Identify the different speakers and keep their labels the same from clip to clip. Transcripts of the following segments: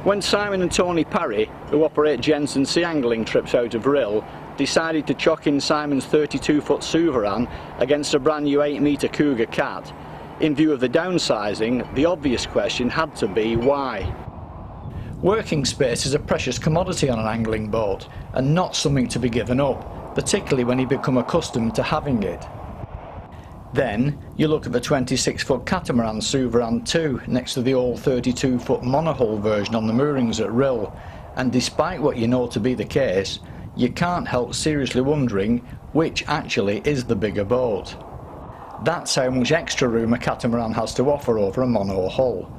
Speaker 1: When Simon and Tony Parry, who operate Jensen sea angling trips out of Rhyl, decided to chuck in Simon's 32-foot Suveran against a brand new 8-metre Cougar Cat, in view of the downsizing, the obvious question had to be why. Working space is a precious commodity on an angling boat and not something to be given up, particularly when you become accustomed to having it. Then you look at the 26-foot catamaran Suveran 2 next to the old 32-foot monohull version on the moorings at Rhyl, and despite what you know to be the case, you can't help seriously wondering which actually is the bigger boat. That's how much extra room a catamaran has to offer over a mono hull.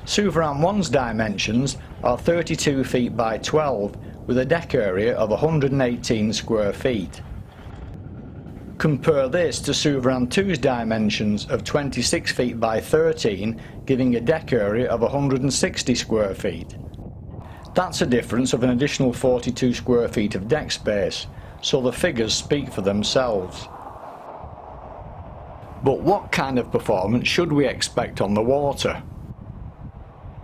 Speaker 1: Suveran 1's dimensions are 32 feet by 12 with a deck area of 118 square feet. Compare this to Suveran 2's dimensions of 26 feet by 13, giving a deck area of 160 square feet. That's a difference of an additional 42 square feet of deck space, so the figures speak for themselves. But what kind of performance should we expect on the water?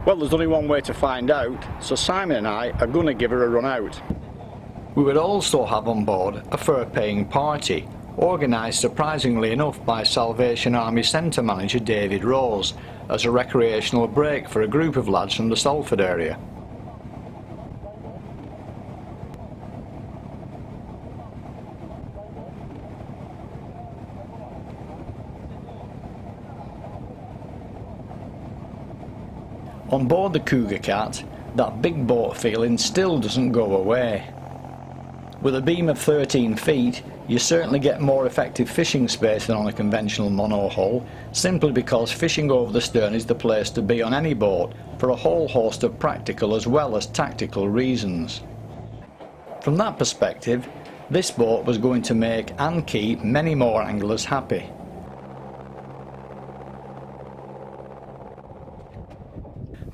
Speaker 1: Well, there's only one way to find out, so Simon and I are going to give her a run out. We would also have on board a fur-paying party, organised surprisingly enough by Salvation Army Centre manager David Rose, as a recreational break for a group of lads from the Salford area. On board the Cougar Cat, that big boat feeling still doesn't go away. With a beam of 13 feet, you certainly get more effective fishing space than on a conventional monohull, simply because fishing over the stern is the place to be on any boat for a whole host of practical as well as tactical reasons. From that perspective, this boat was going to make and keep many more anglers happy.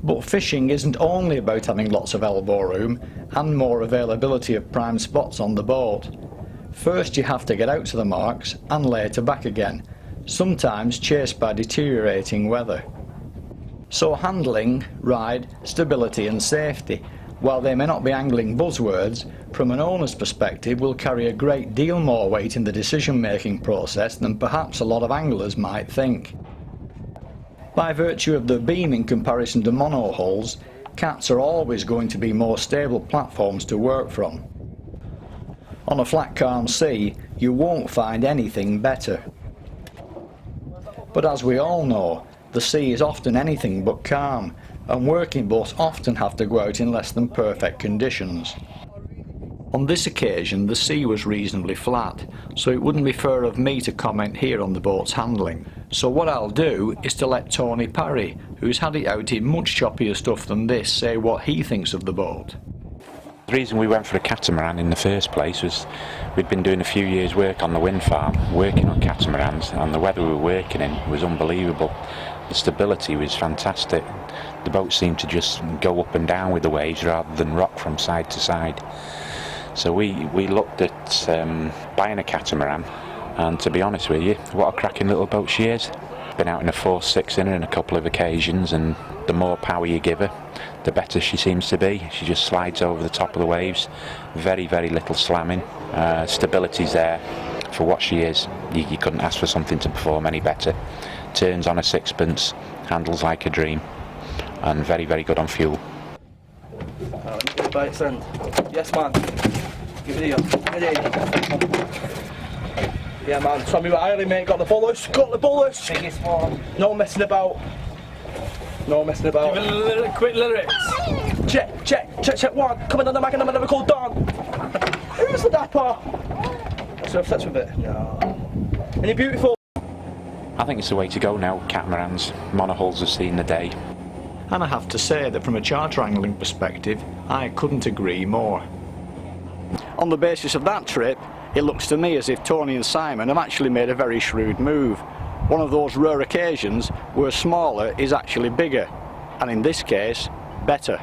Speaker 1: But fishing isn't only about having lots of elbow room and more availability of prime spots on the boat. First you have to get out to the marks and later back again, sometimes chased by deteriorating weather. So handling, ride, stability and safety, while they may not be angling buzzwords, from an owner's perspective will carry a great deal more weight in the decision-making process than perhaps a lot of anglers might think. By virtue of their beam in comparison to monohulls, cats are always going to be more stable platforms to work from. On a flat calm sea, you won't find anything better. But as we all know, the sea is often anything but calm, and working boats often have to go out in less than perfect conditions. On this occasion the sea was reasonably flat, so it wouldn't be fair of me to comment here on the boat's handling. So what I'll do is to let Tony Parry, who's had it out in much choppier stuff than this, say what he thinks of the boat.
Speaker 2: The reason we went for a catamaran in the first place was we'd been doing a few years' work on the wind farm, working on catamarans, and the weather we were working in was unbelievable. The stability was fantastic. The boat seemed to just go up and down with the waves rather than rock from side to side. So we looked at buying a catamaran, and to be honest with you, what a cracking little boat she is. Been out in a 4.6 in her on a couple of occasions, and the more power you give her, the better she seems to be. She just slides over the top of the waves, very, very little slamming. Stability's there for what she is. You couldn't ask for something to perform any better. Turns on a sixpence, handles like a dream, and very, very good on fuel.
Speaker 3: Right, send. Yes, man. Give it here. Give it here. Yeah, man. Tell me what I mate. Got the bullets. Got the bullets. Biggest one. No messing about. No messing about.
Speaker 4: Give it a quick lyrics.
Speaker 3: Check, check, check, check. One. Coming on the mag and I'm never called Don. Who's the dapper? So obsessed with it. No. And you're beautiful.
Speaker 2: I think it's the way to go now. Catamarans, monohulls have seen the day.
Speaker 1: And I have to say that from a charter angling perspective, I couldn't agree more. On the basis of that trip, it looks to me as if Tony and Simon have actually made a very shrewd move. One of those rare occasions where smaller is actually bigger, and in this case, better.